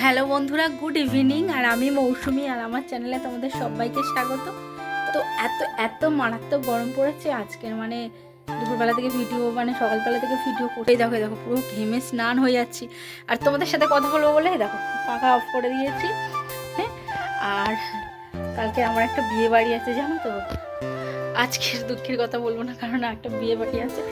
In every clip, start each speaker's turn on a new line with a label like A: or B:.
A: Hello বন্ধুরা, good evening. আর আমি মৌসুমি, আর আমার চ্যানেলে তোমাদের সবাইকে স্বাগত। তো এত এত মারাত্মক গরম পড়েছে আজকের, মানে দুপুরবেলা থেকে ভিডিও, মানে সকালবেলা থেকে ভিডিও করে দেখো দেখো পুরো ঘেমে স্নান হয়ে যাচ্ছি। আর তোমাদের সাথে কথা বলবো বলে দেখো পাখা অফ করে দিয়েছি। হ্যাঁ, আর কালকে আমার একটা বিয়ে বাড়ি আছে, জানো তো। আজকের দুঃখের কথা বলবো না, কারণ একটা বিয়ে বাড়ি আছে।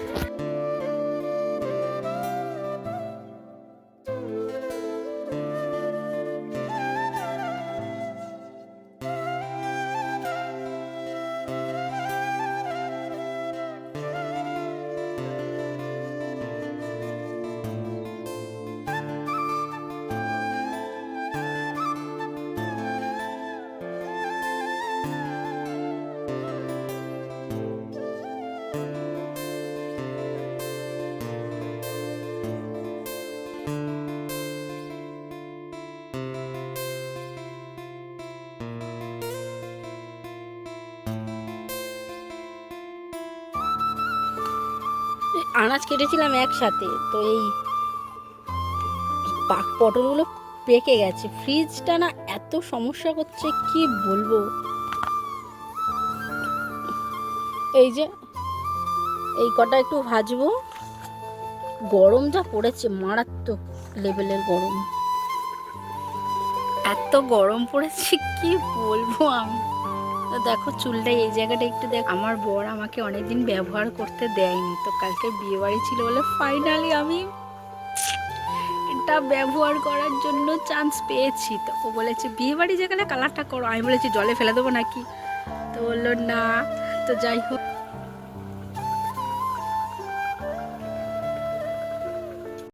A: আনাজ কেটেছিলাম একসাথে, তো এই পটলগুলো পেকে গেছে। ফ্রিজটা না এত সমস্যা করছে, কি বলবো। এই যে এই কটা একটু ভাজবো। গরম যা পড়েছে, মারাত্মক লেভেলের গরম। এত গরম পড়েছে কি বলবো আমি। তো দেখো চুলটা এই জায়গাটা একটু দেখ। আমার বর আমাকে অনেকদিন ব্যবহার করতে দেয়নি, তো কালকে বিয়ে বাড়ি ছিল বলে ফাইনালি আমি এটা ব্যবহার করার জন্য চান্স পেয়েছি। তো ও বলেছে বিয়ে বাড়ি যেখানে কালারটা করো। আমি বলেছি জলে ফেলে দেবো নাকি, তো বললো না। তো যাই হোক,